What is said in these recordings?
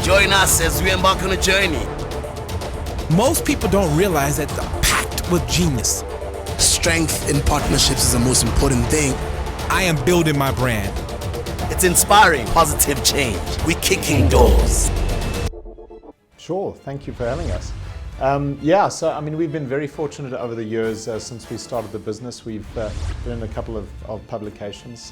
Join us as we embark on a journey. Most people don't realize that they're packed with genius. Strength in partnerships is the most important thing. I am building my brand. It's inspiring positive change. We're kicking doors. Sure, thank you for having us. We've been very fortunate over the years since we started the business. We've been in a couple of publications,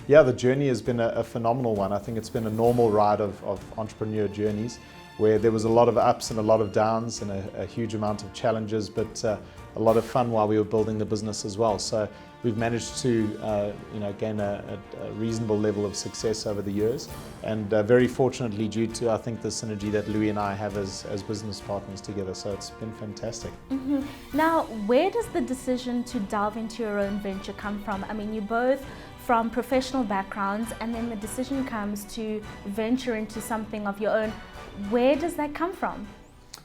the journey has been a phenomenal one. I think it's been a normal ride of entrepreneur journeys where there was a lot of ups and a lot of downs and a huge amount of challenges, but a lot of fun while we were building the business as well. So we've managed to gain a reasonable level of success over the years, and very fortunately due to, I think, the synergy that Louis and I have as business partners together. So it's been fantastic. Mm-hmm. Now, where does the decision to delve into your own venture come from? I mean, you're both from professional backgrounds, and then the decision comes to venture into something of your own. Where does that come from?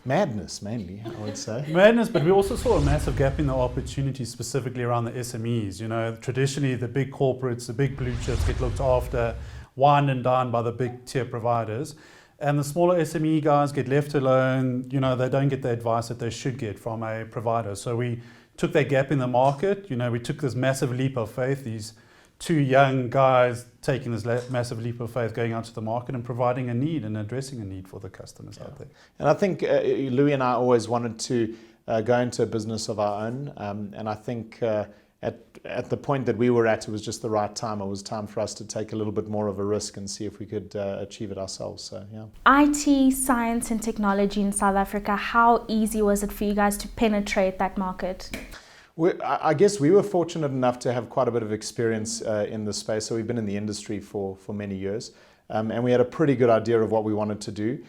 Madness, mainly, I would say. Madness, but we also saw a massive gap in the opportunities specifically around the SMEs. You know, traditionally the big corporates, the big blue chips get looked after, wined and dined by the big tier providers. And the smaller SME guys get left alone. You know, they don't get the advice that they should get from a provider. So we took that gap in the market. You know, we took this massive leap of faith, these two young guys taking this massive leap of faith, going out to the market and providing a need and addressing a need for the customers out there. And I think Louis and I always wanted to go into a business of our own, and I think at the point that we were at, it was just the right time. It was time for us to take a little bit more of a risk and see if we could achieve it ourselves. So yeah. IT, science and technology in South Africa, how easy was it for you guys to penetrate that market? I guess we were fortunate enough to have quite a bit of experience in this space. So we've been in the industry for many years, and we had a pretty good idea of what we wanted to do.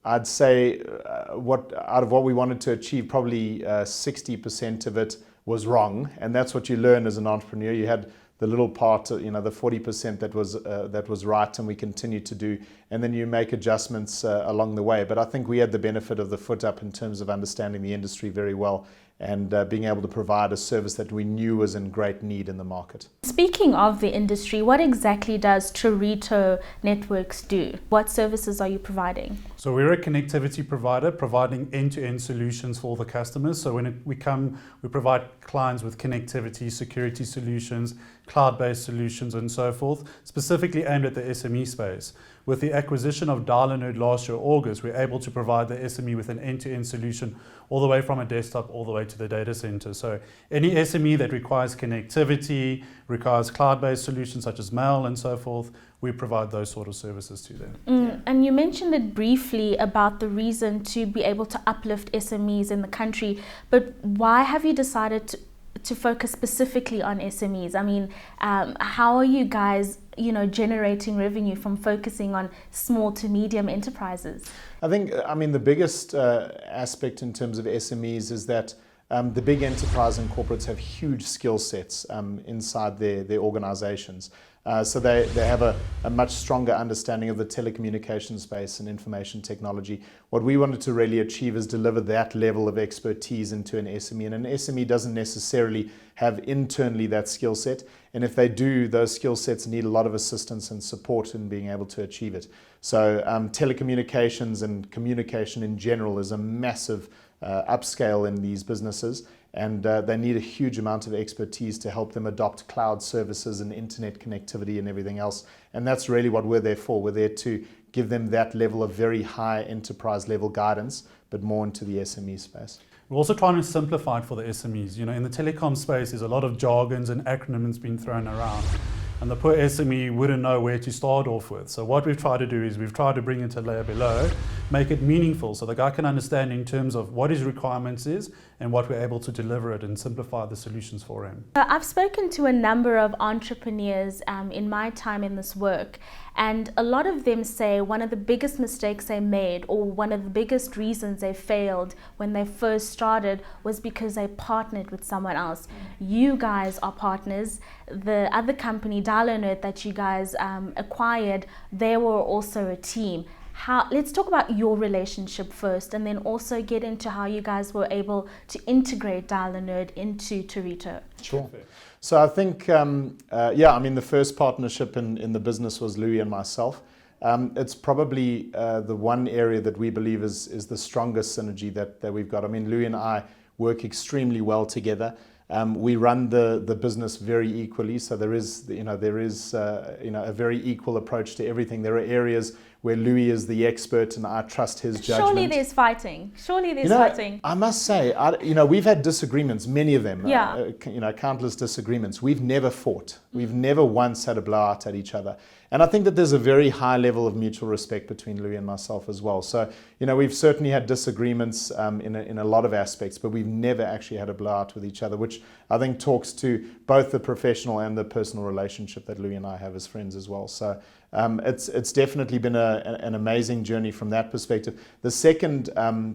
I'd say out of what we wanted to achieve, probably 60% of it was wrong, and that's what you learn as an entrepreneur. You had the little part, the 40% that was right, and we continued to do, and then you make adjustments along the way. But I think we had the benefit of the foot up in terms of understanding the industry very well, and being able to provide a service that we knew was in great need in the market. Speaking of the industry, what exactly does Turrito Networks do? What services are you providing? So we're a connectivity provider providing end-to-end solutions for the customers. So when we provide clients with connectivity, security solutions, cloud-based solutions and so forth, specifically aimed at the SME space. With the acquisition of Dial-A-Nerd last year, August, we're able to provide the SME with an end-to-end solution all the way from a desktop all the way to the data center. So any SME that requires connectivity, requires cloud-based solutions such as mail and so forth, we provide those sort of services to them. And you mentioned it briefly about the reason to be able to uplift SMEs in the country, but why have you decided to focus specifically on SMEs? I mean, how are you guys, generating revenue from focusing on small to medium enterprises? I think, the biggest aspect in terms of SMEs is that the big enterprise and corporates have huge skill sets inside their organizations. So they have a much stronger understanding of the telecommunications space and information technology. What we wanted to really achieve is deliver that level of expertise into an SME. And an SME doesn't necessarily have internally that skill set. And if they do, those skill sets need a lot of assistance and support in being able to achieve it. So telecommunications and communication in general is a massive upscale in these businesses, and they need a huge amount of expertise to help them adopt cloud services and internet connectivity and everything else. And that's really what we're there for. We're there to give them that level of very high enterprise level guidance, but more into the SME space. We're also trying to simplify it for the SMEs. In the telecom space, there's a lot of jargons and acronyms being thrown around, and the poor SME wouldn't know where to start off with. So what we've tried to do is we've tried to bring it a layer below, make it meaningful so the guy can understand in terms of what his requirements is and what we're able to deliver it and simplify the solutions for him. I've spoken to a number of entrepreneurs in my time in this work, and a lot of them say one of the biggest mistakes they made, or one of the biggest reasons they failed when they first started, was because they partnered with someone else. You guys are partners. The other company, Dial-A-Nerd, that you guys acquired, they were also a team. Let's talk about your relationship first, and then also get into how you guys were able to integrate Dial-A-Nerd into Torito. Sure. So I think, the first partnership in the business was Louis and myself. it's probably the one area that we believe is the strongest synergy that we've got. I mean, Louis and I work extremely well together. We run the business very equally, so there is a very equal approach to everything. There are areas where Louis is the expert and I trust his judgment. Surely there's fighting. Fighting. I must say, we've had disagreements, many of them. Yeah. Countless disagreements. We've never fought. We've never once had a blowout at each other. And I think that there's a very high level of mutual respect between Louis and myself as well. So, we've certainly had disagreements in a lot of aspects, but we've never actually had a blowout with each other, which I think talks to both the professional and the personal relationship that Louis and I have as friends as well. So it's definitely been an amazing journey from that perspective. The second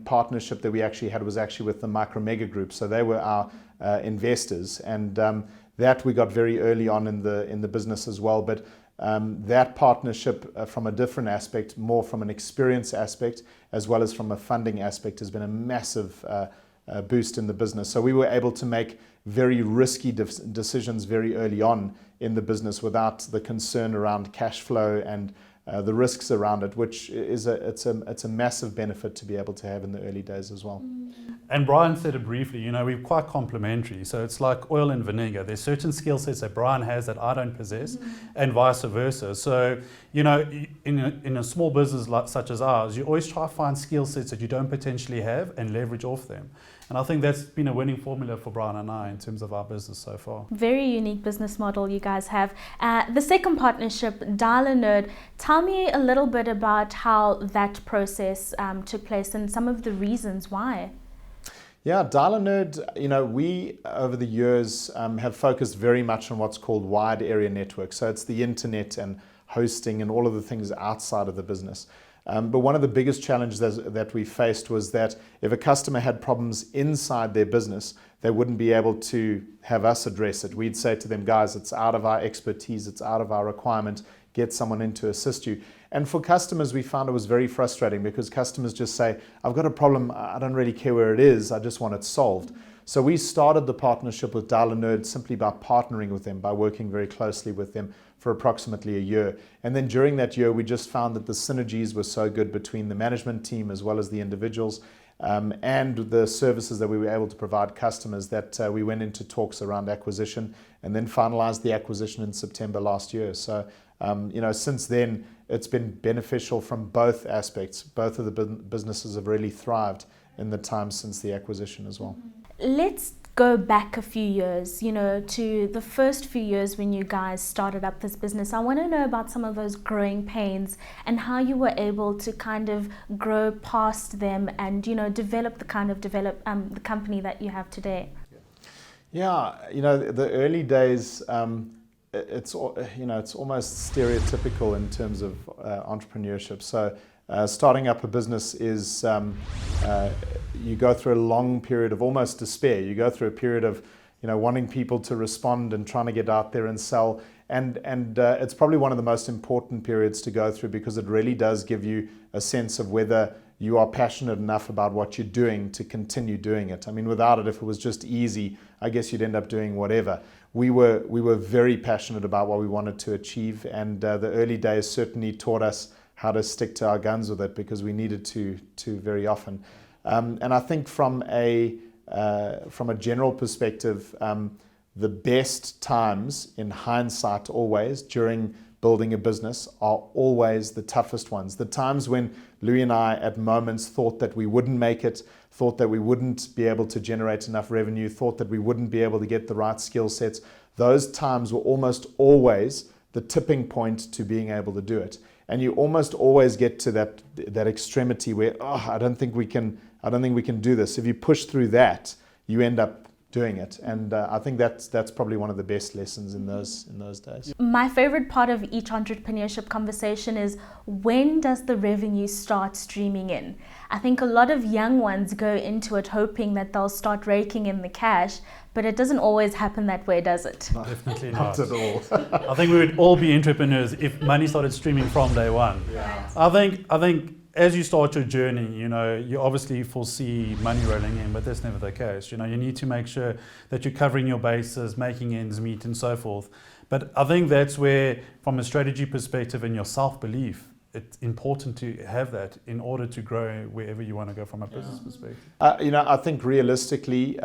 partnership that we actually had was actually with the Micro Mega Group. So they were our investors, and that we got very early on in the business as well. But that partnership from a different aspect, more from an experience aspect, as well as from a funding aspect, has been a massive boost in the business. So we were able to make very risky decisions very early on in the business without the concern around cash flow and the risks around it, which is it's a massive benefit to be able to have in the early days as well. And Brian said it briefly, we're quite complementary. So it's like oil and vinegar. There's certain skill sets that Brian has that I don't possess, and vice versa. So, in a small business such as ours, you always try to find skill sets that you don't potentially have and leverage off them. And I think that's been a winning formula for Brian and I in terms of our business so far. Very unique business model you guys have. The second partnership, Dial a Nerd. Tell me a little bit about how that process took place and some of the reasons why. Yeah, Dial a Nerd, we over the years have focused very much on what's called wide area networks. So it's the internet and hosting and all of the things outside of the business. But one of the biggest challenges that we faced was that if a customer had problems inside their business, they wouldn't be able to have us address it. We'd say to them, guys, it's out of our expertise, it's out of our requirement, get someone in to assist you. And for customers, we found it was very frustrating because customers just say, I've got a problem, I don't really care where it is, I just want it solved. So we started the partnership with Dial a Nerd simply by partnering with them, by working very closely with them for approximately a year. And then during that year, we just found that the synergies were so good between the management team as well as the individuals and the services that we were able to provide customers that we went into talks around acquisition and then finalized the acquisition in September last year. So, since then, it's been beneficial from both aspects. Both of the businesses have really thrived in the time since the acquisition as well. Let's go back a few years, to the first few years when you guys started up this business. I want to know about some of those growing pains and how you were able to kind of grow past them and, develop the the company that you have today. Yeah, the early days, it's almost stereotypical in terms of entrepreneurship. So starting up a business is you go through a long period of almost despair. You go through a period of wanting people to respond and trying to get out there and sell. And it's probably one of the most important periods to go through because it really does give you a sense of whether you are passionate enough about what you're doing to continue doing it. I mean, without it, if it was just easy, I guess you'd end up doing whatever. We were very passionate about what we wanted to achieve, and the early days certainly taught us how to stick to our guns with it because we needed to very often. And I think from a general perspective, the best times in hindsight always during building a business are always the toughest ones. The times when Louis and I at moments thought that we wouldn't make it, thought that we wouldn't be able to generate enough revenue, thought that we wouldn't be able to get the right skill sets, those times were almost always the tipping point to being able to do it. And you almost always get to that extremity where, I don't think we can do this. If you push through that, you end up doing it. And I think that's probably one of the best lessons in those days. My favorite part of each entrepreneurship conversation is, when does the revenue start streaming in? I think a lot of young ones go into it hoping that they'll start raking in the cash, but it doesn't always happen that way, does it? Definitely not. Not at all. I think we would all be entrepreneurs if money started streaming from day one. Yeah. I think as you start your journey, you obviously foresee money rolling in, but that's never the case. You need to make sure that you're covering your bases, making ends meet and so forth. But I think that's where, from a strategy perspective and your self-belief, it's important to have that in order to grow wherever you want to go from a business perspective. I think realistically,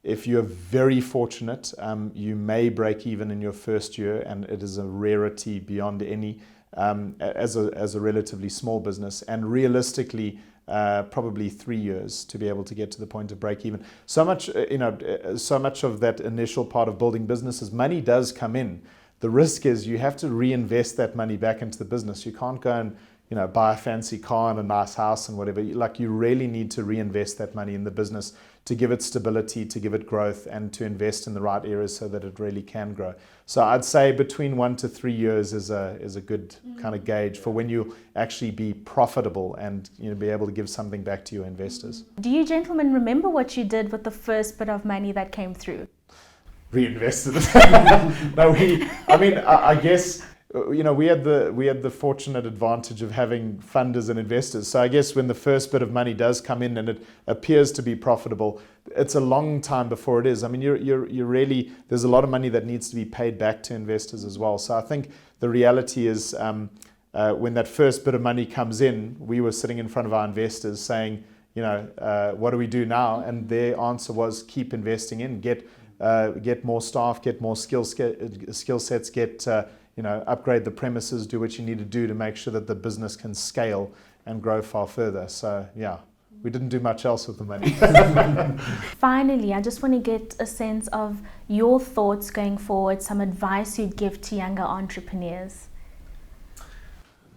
if you're very fortunate, you may break even in your first year, and it is a rarity beyond any as a relatively small business. And realistically, probably 3 years to be able to get to the point of break even. So much of that initial part of building businesses, money does come in. The risk is you have to reinvest that money back into the business. You can't go and buy a fancy car and a nice house and whatever. You really need to reinvest that money in the business to give it stability, to give it growth, and to invest in the right areas so that it really can grow. So I'd say between 1 to 3 years is a good kind of gauge for when you actually be profitable and be able to give something back to your investors. Do you gentlemen remember what you did with the first bit of money that came through? Reinvested it. No, I guess we had the fortunate advantage of having funders and investors. So I guess when the first bit of money does come in and it appears to be profitable, it's a long time before it is. I mean, you're really, there's a lot of money that needs to be paid back to investors as well. So I think the reality is when that first bit of money comes in, we were sitting in front of our investors saying, what do we do now? And their answer was keep investing in, get more staff, get more skill sets, upgrade the premises, do what you need to do to make sure that the business can scale and grow far further. So yeah, we didn't do much else with the money. Finally, I just want to get a sense of your thoughts going forward, some advice you'd give to younger entrepreneurs.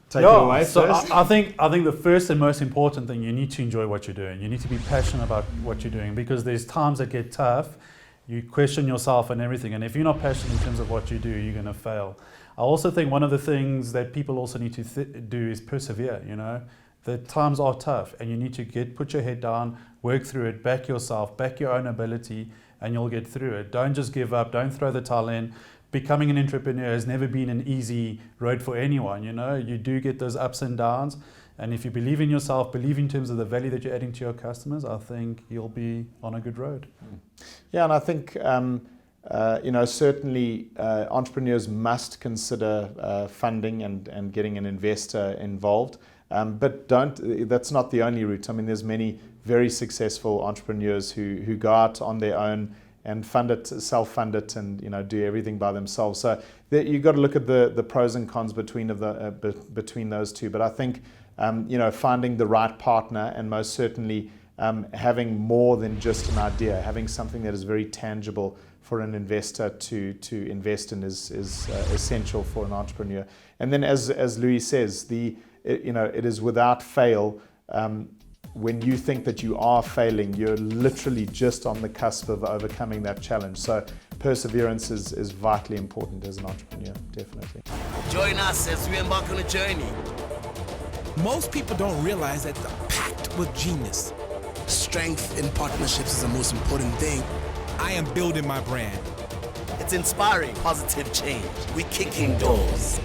Take it away so first. I think the first and most important thing, you need to enjoy what you're doing. You need to be passionate about what you're doing, because there's times that get tough. You question yourself and everything, and if you're not passionate in terms of what you do, you're going to fail. I also think one of the things that people also need to do is persevere. The times are tough, and you need to put your head down, work through it, back yourself, back your own ability, and you'll get through it. Don't just give up, don't throw the towel in. Becoming an entrepreneur has never been an easy road for anyone. You do get those ups and downs, and if you believe in yourself, believe in terms of the value that you're adding to your customers, I think you'll be on a good road. Yeah, and I think certainly entrepreneurs must consider funding and getting an investor involved, but that's not the only route. I mean, there's many very successful entrepreneurs who go out on their own and fund it, self-fund it, and do everything by themselves. So you've got to look at the pros and cons between those two. But I think finding the right partner, and most certainly having more than just an idea, having something that is very tangible for an investor to invest in is essential for an entrepreneur. And then, as Louis says, it is without fail. When you think that you are failing, you're literally just on the cusp of overcoming that challenge. So perseverance is vitally important as an entrepreneur, definitely. Join us as we embark on a journey. Most people don't realize that they're packed with genius. Strength in partnerships is the most important thing. I am building my brand. It's inspiring positive change. We're kicking doors.